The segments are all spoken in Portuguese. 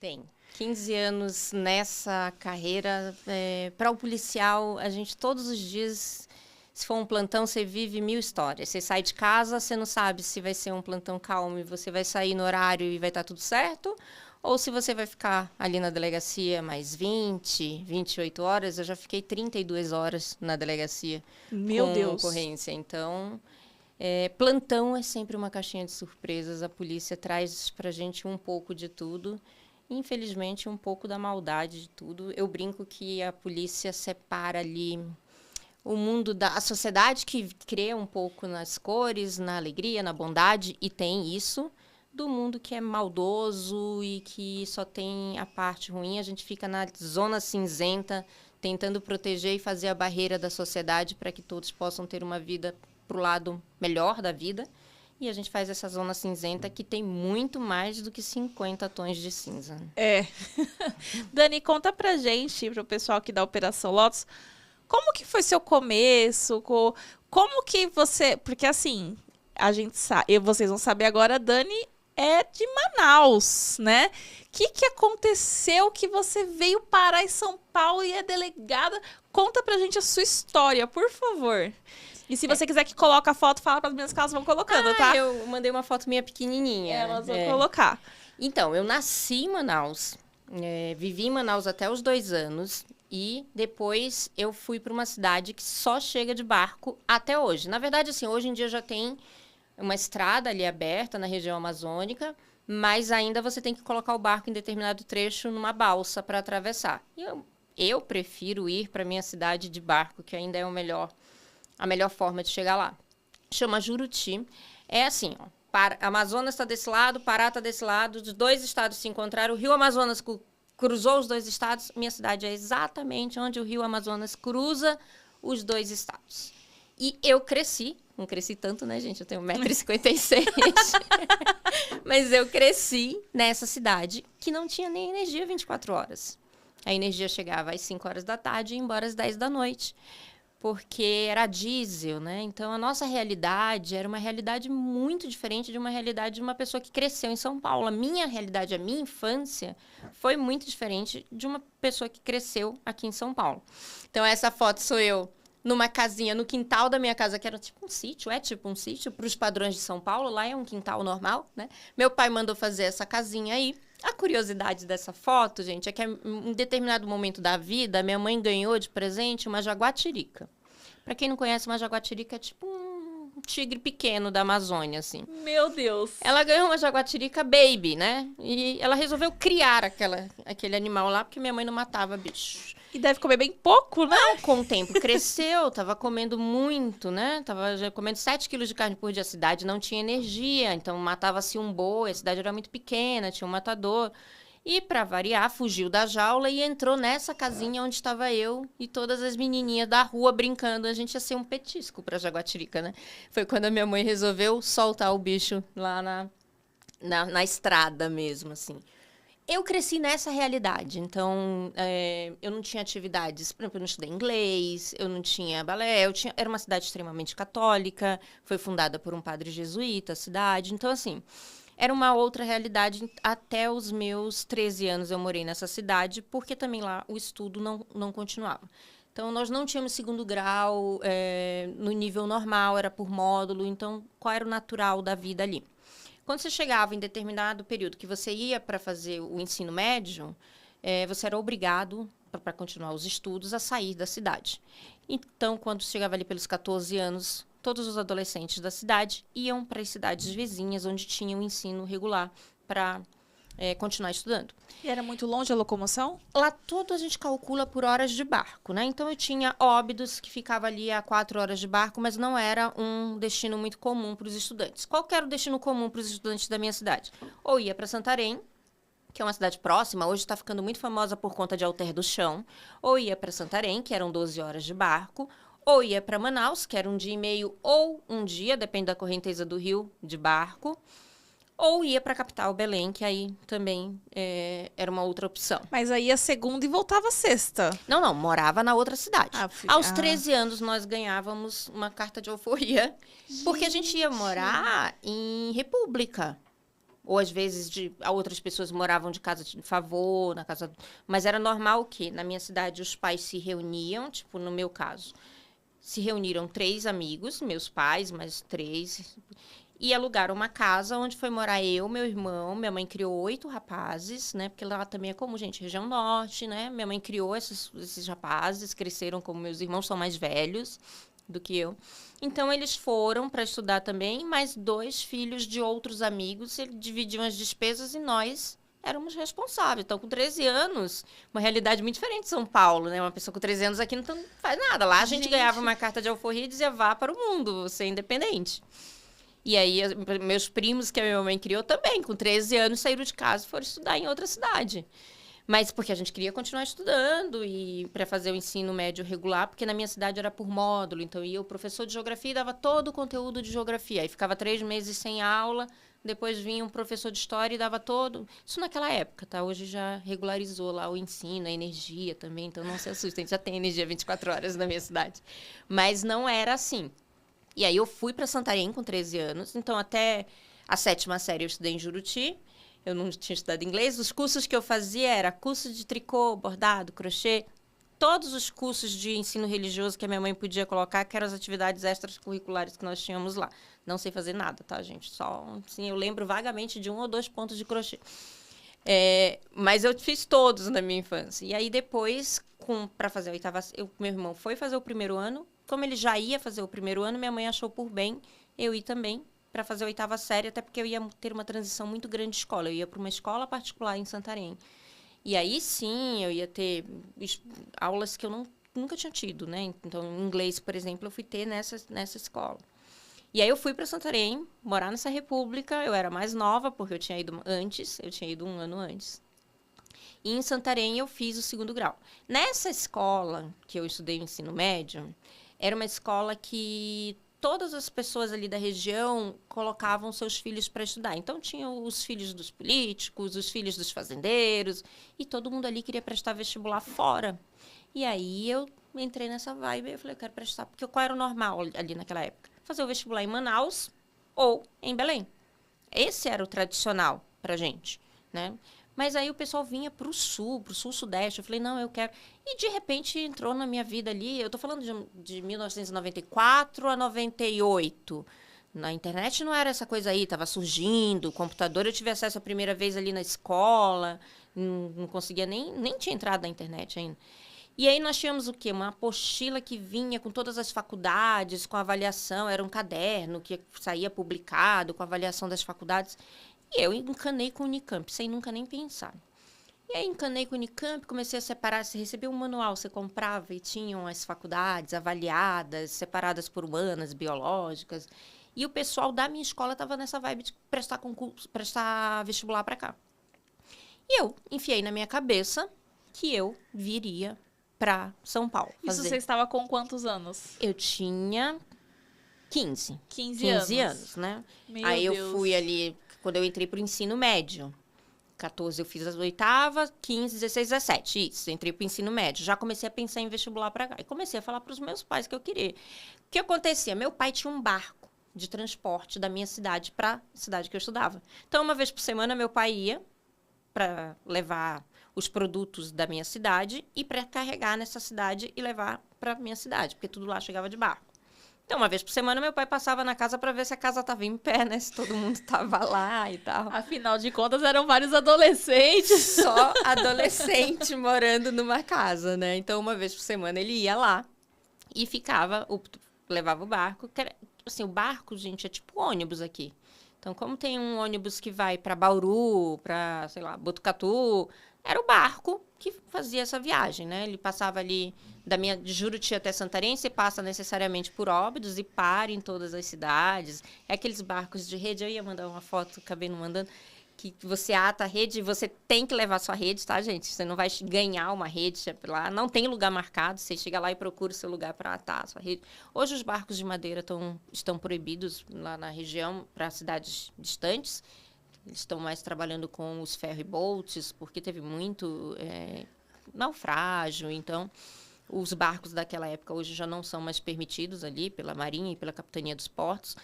Tem. 15 anos nessa carreira. Para o policial, a gente todos os dias, se for um plantão, você vive 1000 histórias. Você sai de casa, você não sabe se vai ser um plantão calmo e você vai sair no horário e vai estar tudo certo, ou se você vai ficar ali na delegacia mais 20, 28 horas. Eu já fiquei 32 horas na delegacia Meu com Deus. ocorrência. Então, plantão é sempre uma caixinha de surpresas. A polícia traz pra gente um pouco de tudo. Infelizmente, um pouco da maldade de tudo. Eu brinco que a polícia separa ali o mundo a sociedade que crê um pouco nas cores, na alegria, na bondade, e tem isso, do mundo que é maldoso e que só tem a parte ruim. A gente fica na zona cinzenta, tentando proteger e fazer a barreira da sociedade para que todos possam ter uma vida pro lado melhor da vida. E a gente faz essa zona cinzenta que tem muito mais do que 50 tons de cinza. Dani, conta pra gente, pro pessoal aqui da Operação Lotus, como que foi seu começo? Como que você... Porque assim, a gente sabe, vocês vão saber agora, a Dani é de Manaus, né? O que aconteceu que você veio parar em São Paulo e é delegada? Conta pra gente a sua história, por favor. E se você quiser que coloque a foto, fala para as minhas que elas vão colocando, tá? Eu mandei uma foto minha pequenininha. Elas vão colocar. Então, eu nasci em Manaus, vivi em Manaus até os 2 anos e depois eu fui para uma cidade que só chega de barco até hoje. Na verdade, assim, hoje em dia já tem uma estrada ali aberta na região amazônica, mas ainda você tem que colocar o barco em determinado trecho numa balsa para atravessar. E eu prefiro ir para minha cidade de barco, que ainda é a melhor forma de chegar lá. Chama Juruti. É assim, ó. Amazonas está desse lado, Pará está desse lado, os 2 estados se encontraram, o Rio Amazonas cruzou os 2 estados, minha cidade é exatamente onde o Rio Amazonas cruza os 2 estados. E eu cresci, não cresci tanto, né, gente? Eu tenho 1,56 m. Mas eu cresci nessa cidade que não tinha nem energia 24 horas. A energia chegava às 5 horas da tarde e ia embora às 10 da noite. Porque era diesel, né? Então, a nossa realidade era uma realidade muito diferente de uma realidade de uma pessoa que cresceu em São Paulo. A minha realidade, a minha infância, foi muito diferente de uma pessoa que cresceu aqui em São Paulo. Então, essa foto sou eu numa casinha no quintal da minha casa, que era tipo um sítio, para os padrões de São Paulo. Lá é um quintal normal, né? Meu pai mandou fazer essa casinha aí. A curiosidade dessa foto, gente, é que em determinado momento da vida, minha mãe ganhou de presente uma jaguatirica. Para quem não conhece, uma jaguatirica é tipo um tigre pequeno da Amazônia, assim. Meu Deus! Ela ganhou uma jaguatirica baby, né? E ela resolveu criar aquele animal lá, porque minha mãe não matava bicho. E deve comer bem pouco, né? Com o tempo cresceu, tava comendo muito, né? Tava já comendo 7 quilos de carne por dia. A cidade não tinha energia, então matava-se um boi, a cidade era muito pequena, tinha um matador. E, para variar, fugiu da jaula e entrou nessa casinha onde estava eu e todas as menininhas da rua brincando. A gente ia ser um petisco para jaguatirica, né? Foi quando a minha mãe resolveu soltar o bicho lá na estrada mesmo, assim. Eu cresci nessa realidade, então eu não tinha atividades, por exemplo, eu não estudei inglês, eu não tinha balé, era uma cidade extremamente católica, foi fundada por um padre jesuíta, a cidade, então assim, era uma outra realidade. Até os meus 13 anos eu morei nessa cidade, porque também lá o estudo não continuava. Então, nós não tínhamos 2º grau no nível normal, era por módulo, então qual era o natural da vida ali? Quando você chegava em determinado período que você ia para fazer o ensino médio, você era obrigado, para continuar os estudos, a sair da cidade. Então, quando chegava ali pelos 14 anos, todos os adolescentes da cidade iam para as cidades vizinhas, onde tinham ensino regular para continuar estudando. E era muito longe a locomoção? Lá tudo a gente calcula por horas de barco, né? Então, eu tinha Óbidos, que ficava ali a 4 horas de barco, mas não era um destino muito comum para os estudantes. Qual que era o destino comum para os estudantes da minha cidade? Ou ia para Santarém, que é uma cidade próxima, hoje está ficando muito famosa por conta de Alter do Chão, ou ia para Santarém, que eram 12 horas de barco, ou ia para Manaus, que era 1 dia e meio, ou 1 dia, depende da correnteza do rio, de barco, ou ia para a capital, Belém, que aí também era uma outra opção. Mas aí a segunda e voltava a sexta. Não, morava na outra cidade. Aos 13 anos, nós ganhávamos uma carta de alforria, porque a gente ia morar em República. Ou às vezes outras pessoas moravam de casa de favor, na casa. Mas era normal que na minha cidade os pais se reuniam, tipo, no meu caso, se reuniram 3 amigos, meus pais, mais 3, e alugaram uma casa onde foi morar eu, meu irmão. Minha mãe criou 8 rapazes, né? Porque lá também é comum, gente, região norte, né? Minha mãe criou esses rapazes, cresceram como meus irmãos, são mais velhos do que eu. Então, eles foram para estudar também, mas 2 filhos de outros amigos, eles dividiam as despesas e nós éramos responsáveis. Então, com 13 anos, uma realidade muito diferente de São Paulo, né? Uma pessoa com 13 anos aqui não faz nada. Lá a gente ganhava uma carta de alforria e dizia, vá para o mundo, você é independente. E aí, meus primos, que a minha mãe criou também, com 13 anos, saíram de casa e foram estudar em outra cidade. Mas porque a gente queria continuar estudando e para fazer o ensino médio regular, porque na minha cidade era por módulo. Então, ia o professor de geografia e dava todo o conteúdo de geografia. Aí ficava 3 meses sem aula, depois vinha um professor de história e dava todo. Isso naquela época, tá? Hoje já regularizou lá o ensino, a energia também. Então, não se assustem, já tem energia 24 horas na minha cidade. Mas não era assim. E aí, eu fui para Santarém com 13 anos. Então, até a 7ª série eu estudei em Juruti. Eu não tinha estudado inglês. Os cursos que eu fazia era curso de tricô, bordado, crochê. Todos os cursos de ensino religioso que a minha mãe podia colocar, que eram as atividades extracurriculares que nós tínhamos lá. Não sei fazer nada, tá, gente? Só, assim, eu lembro vagamente de 1 ou 2 pontos de crochê. Mas eu fiz todos na minha infância. E aí, depois, para fazer a 8ª... meu irmão foi fazer o primeiro ano. Como ele já ia fazer o primeiro ano, minha mãe achou por bem eu ir também para fazer a 8ª série, até porque eu ia ter uma transição muito grande de escola. Eu ia para uma escola particular em Santarém. E aí, sim, eu ia ter aulas que eu nunca tinha tido, né? Então, inglês, por exemplo, eu fui ter nessa escola. E aí, eu fui para Santarém, morar nessa república. Eu era mais nova, porque eu tinha ido antes. Eu tinha ido 1 ano antes. E em Santarém, eu fiz o 2º grau. Nessa escola que eu estudei o ensino médio, era uma escola que todas as pessoas ali da região colocavam seus filhos para estudar. Então, tinham os filhos dos políticos, os filhos dos fazendeiros, e todo mundo ali queria prestar vestibular fora. E aí, eu entrei nessa vibe e eu falei, eu quero prestar, porque qual era o normal ali naquela época? Fazer o vestibular em Manaus ou em Belém. Esse era o tradicional pra gente, né? Mas aí o pessoal vinha pro sul-sudeste. Eu falei, não, eu quero. E de repente entrou na minha vida ali. Eu tô falando de 1994 a 98. Na internet não era essa coisa aí, tava surgindo. O computador eu tive acesso a primeira vez ali na escola. Não conseguia nem tinha entrado na internet ainda. E aí nós tínhamos o quê? Uma apostila que vinha com todas as faculdades, com avaliação. Era um caderno que saía publicado com a avaliação das faculdades. E eu encanei com o Unicamp, sem nunca nem pensar. E aí encanei com o Unicamp, comecei a separar. Você recebia um manual, você comprava e tinham as faculdades avaliadas, separadas por humanas, biológicas. E o pessoal da minha escola estava nessa vibe de prestar concurso, prestar vestibular para cá. E eu enfiei na minha cabeça que eu viria para São Paulo. Isso você estava com quantos anos? Eu tinha 15. 15 anos, né? Meu aí Deus. Eu fui ali, quando eu entrei para o ensino médio. 14 eu fiz as 8ª, 15, 16, 17. Isso, entrei para o ensino médio. Já comecei a pensar em vestibular para cá. E comecei a falar para os meus pais que eu queria. O que acontecia? Meu pai tinha um barco de transporte da minha cidade para a cidade que eu estudava. Então, uma vez por semana, meu pai ia para levar os produtos da minha cidade e para carregar nessa cidade e levar para a minha cidade, porque tudo lá chegava de barco. Então, uma vez por semana, meu pai passava na casa para ver se a casa estava em pé, né? Se todo mundo estava lá e tal. Afinal de contas, eram vários adolescentes. Só adolescente morando numa casa, né? Então, uma vez por semana, ele ia lá e ficava, levava o barco. Assim, o barco, gente, é tipo ônibus aqui. Então, como tem um ônibus que vai para Bauru, para, sei lá, Botucatu, era o barco que fazia essa viagem, né? Ele passava ali de Juruti até Santarém, você passa necessariamente por Óbidos e para em todas as cidades. É aqueles barcos de rede, eu ia mandar uma foto, acabei não mandando, que você ata a rede e você tem que levar sua rede, tá, gente? Você não vai ganhar uma rede lá, não tem lugar marcado, você chega lá e procura o seu lugar para atar a sua rede. Hoje os barcos de madeira estão proibidos lá na região para cidades distantes. Eles estão mais trabalhando com os ferry-boats, porque teve muito naufrágio. Então, os barcos daquela época hoje já não são mais permitidos ali pela Marinha e pela Capitania dos Portos.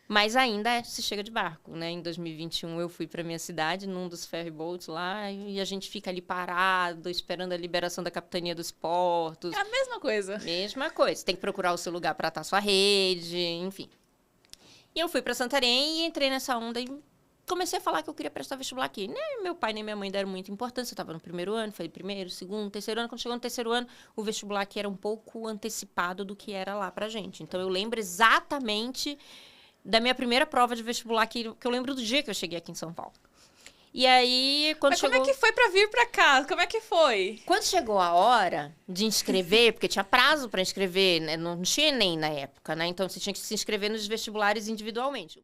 Mas ainda se chega de barco, né? Em 2021 eu fui para minha cidade, num dos ferryboats lá, e a gente fica ali parado, esperando a liberação da Capitania dos Portos. É a mesma coisa. Mesma coisa. Tem que procurar o seu lugar para atar sua rede, enfim. E eu fui para Santarém e entrei nessa onda e comecei a falar que eu queria prestar vestibular aqui. Nem meu pai nem minha mãe deram muita importância. Eu estava no primeiro ano, foi primeiro, segundo, terceiro ano. Quando chegou no terceiro ano, o vestibular aqui era um pouco antecipado do que era lá pra gente. Então, eu lembro exatamente da minha primeira prova de vestibular, que eu lembro do dia que eu cheguei aqui em São Paulo. E aí, quando Mas chegou... como é que foi pra vir pra cá? Como é que foi? Quando chegou a hora de inscrever, porque tinha prazo para inscrever, né? Não tinha Enem na época, né? Então, você tinha que se inscrever nos vestibulares individualmente.